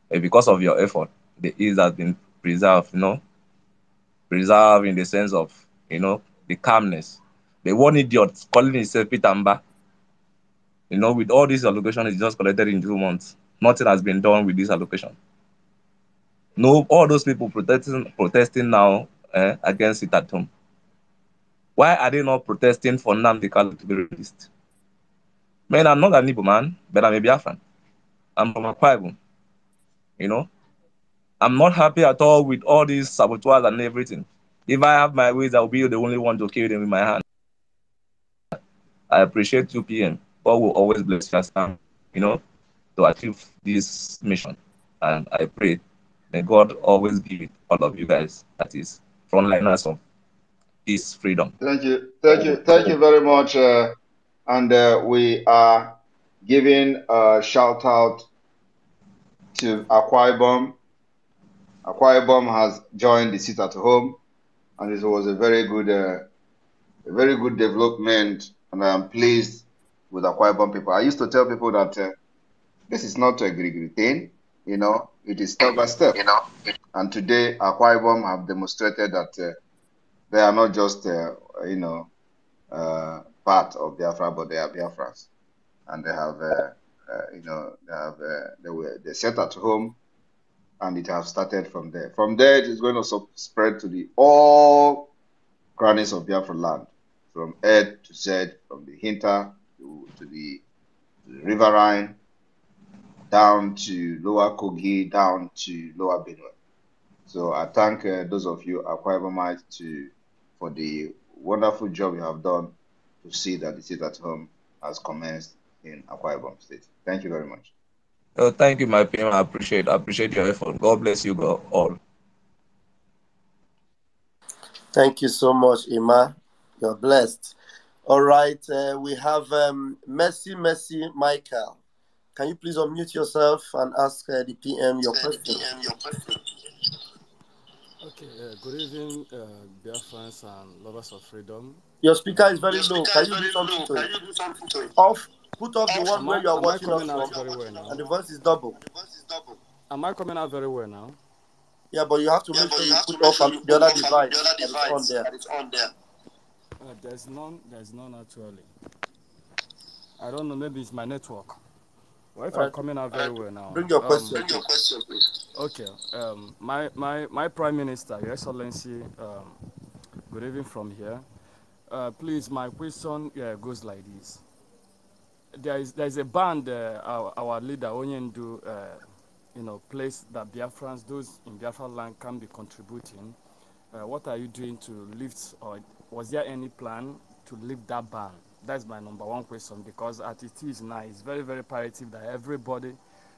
Because of your effort, the east has been preserved, preserved in the sense of, the calmness. The one idiot calling himself Peter Mba, with all these allocations is just collected in 2 months. Nothing has been done with this allocation. No, all those people protesting now against it at home. Why are they not protesting for Nnamdi Kanu to be released? Man, I'm not an Igbo man, but I'm a Biafran. I'm from Akwa Ibom. I'm not happy at all with all these saboteurs and everything. If I have my ways, I'll be the only one to kill them with my hand. I appreciate 2 p.m. God will always bless you, Sam, to achieve this mission. And I pray may God always be with all of you guys. That is frontliners of this freedom. Thank you very much. And we are giving a shout out to Akwa Ibom. Akwa Ibom has joined the Sit at Home, and it was a very good development. And I am pleased with Akwa Ibom people. I used to tell people that this is not a grigri thing, it is step by step. And today, Akwa Ibom have demonstrated that they are not just, part of Biafra, but they are Biafrans, and they have, they set at home, and it has started from there. From there, it is going to spread to all crannies of Biafra land, from A to Z, from the Hinter to the Riverine, down to Lower Kogi, down to Lower Benue. So I thank those of you Akwa Ibomites for the wonderful job you have done to see that the Sit at Home has commenced in Akwa Ibom State. Thank you very much. Thank you, my PM. I appreciate your effort. God bless you all. Thank you so much, Ima. You're blessed. All right, we have Mercy Michael. Can you please unmute yourself and ask the PM your question? Okay, good evening, Biafrans and lovers of freedom. Your speaker is very low. Can you do something to it? Put off the one where you are watching us from, and the voice is double. Am I coming out very well now? Yeah, but you have to make sure you put off the other device that is on there. There's none actually. I don't know, maybe it's my network. Well, if I'm coming out very well now. Bring your question, please. Okay. My Prime Minister, Your Excellency, good evening from here. Please, my question goes like this. There's a band our leader Onyendu place that Biafrans, those in Biafra land, can be contributing. What are you doing to lift, or was there any plan to lift that ban? That's my number one question, because as it is now, it's very, very imperative that everybody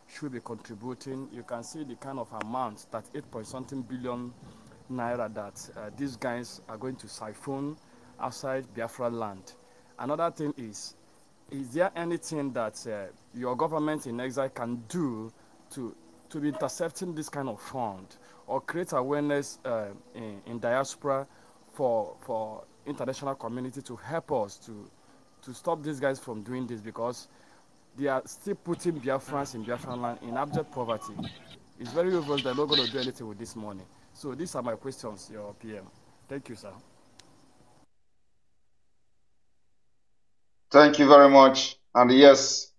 should be contributing. You can see the kind of amount, that 8-point-something billion naira that these guys are going to siphon outside Biafra land. Another thing is there anything that your government in exile can do to be intercepting this kind of fund, or create awareness in diaspora for international community to help us to stop these guys from doing this, because they are still putting Biafrans in Biafran land in abject poverty. It's very obvious they're not going to do anything with this money. So these are my questions, your PM. Thank you, sir. Thank you very much. And yes,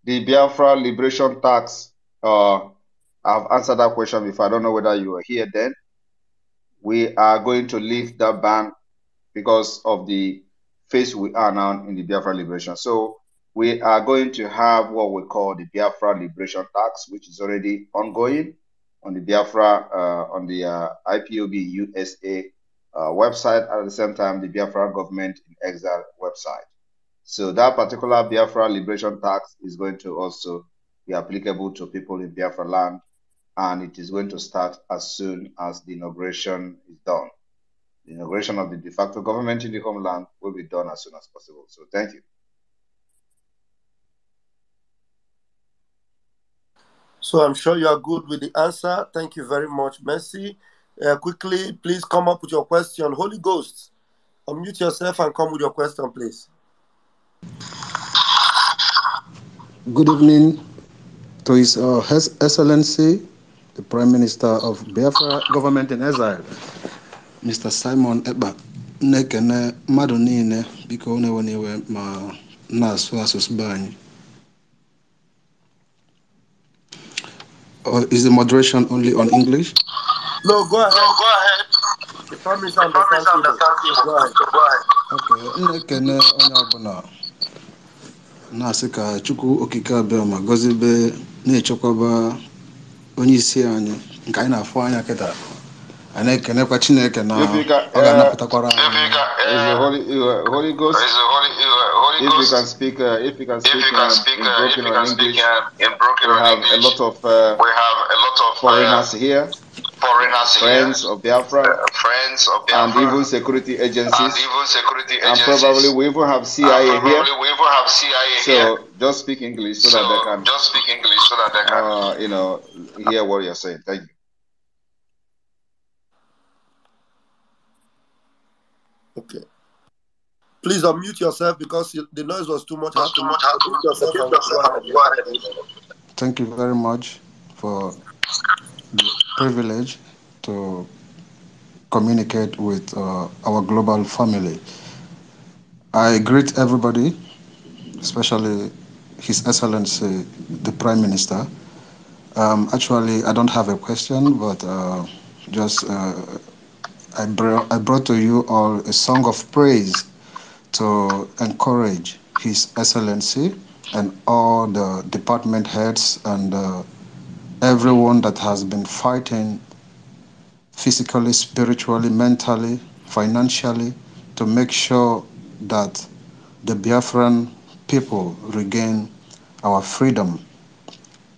the Biafra Liberation Tax, I've answered that question before. I don't know whether you were here then. We are going to lift that ban because of the phase we are now in the Biafra Liberation. So we are going to have what we call the Biafra Liberation Tax, which is already ongoing on the Biafra, on the IPOB USA website, at the same time, the Biafra Government in Exile website. So that particular Biafra Liberation Tax is going to also be applicable to people in Biafra land, and it is going to start as soon as the inauguration is done. The inauguration of the de facto government in the homeland will be done as soon as possible. So thank you. So I'm sure you are good with the answer. Thank you very much, Mercy. Quickly, please come up with your question. Holy Ghost, unmute yourself and come with your question, please. Good evening to His Excellency, the Prime Minister of Biafra Government in Exile, Mr. Simon Ekpa. Nekene mmadụ niile biko na-ewe ma na-asụ asụsụ be anyị. Is the moderation only on English? No, go ahead. The Prime Minister understands Igbo. Go ahead. Okay. Nekene onye ọbụla na-asị ka Chukwu okike abịa ma gọzibe na-echekwaba onye isi anyị nke anyị na-afụ anya kịta na-ekenekwa Chineke na If you can, ọ ga-anapụtakwara if you can, is the Holy Ghost. Is the Holy Ghost. If you can speak, in broken or English, we have a lot of foreigners here, friends of Biafra, and even security agencies, and probably we even have CIA here. So just speak English so that they can, hear what you're saying. Thank you. Okay. Please unmute yourself because the noise was too much. Unmute yourself and go ahead. Thank you very much for the privilege to communicate with our global family. I greet everybody, especially His Excellency, the Prime Minister. Actually, I don't have a question, but I brought to you all a song of praise to encourage His Excellency and all the department heads and everyone that has been fighting physically, spiritually, mentally, financially to make sure that the Biafran people regain our freedom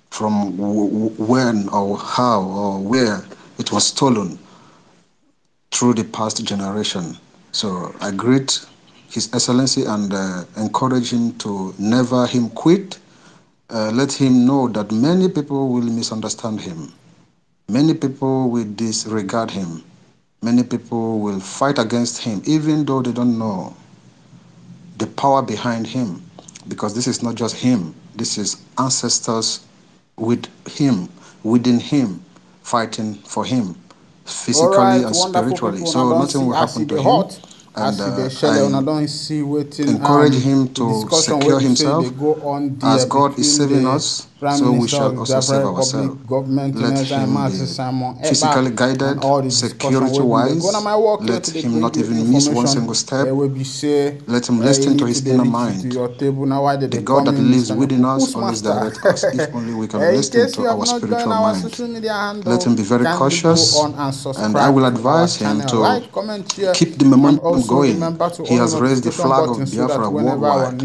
from when or how or where it was stolen through the past generation. So I greet His Excellency and encourage him to never him quit. Let him know that many people will misunderstand him. Many people will disregard him. Many people will fight against him, even though they don't know the power behind him. Because this is not just him. This is ancestors with him, within him, fighting for him, physically and spiritually. So nothing will happen to him. And I encourage him to secure himself. As God is saving us, so we shall also save ourselves. Let him be physically guided, security-wise. Let him not even miss one single step. Let him listen to his inner mind. The God that lives within us always directs us, if only we can listen to our spiritual mind. Let him be very cautious, and I will advise him to keep the momentum going. He has raised the flag of Biafra worldwide.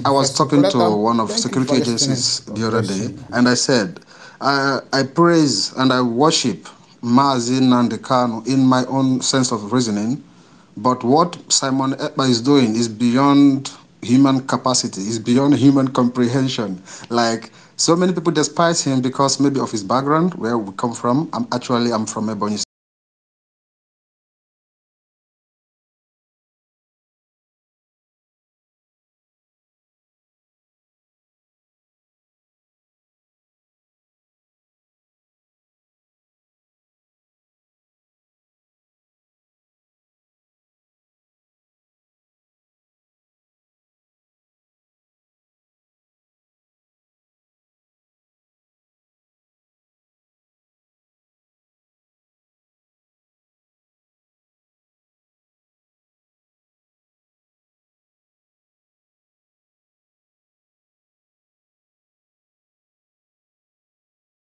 I was talking to one of security agencies the other day, and I said, I praise and I worship Mazi Nnamdi Kanu in my own sense of reasoning, but what Simon Ekpa is doing is beyond human capacity, is beyond human comprehension. Like, so many people despise him because maybe of his background, where we come from. I'm from Ebonyi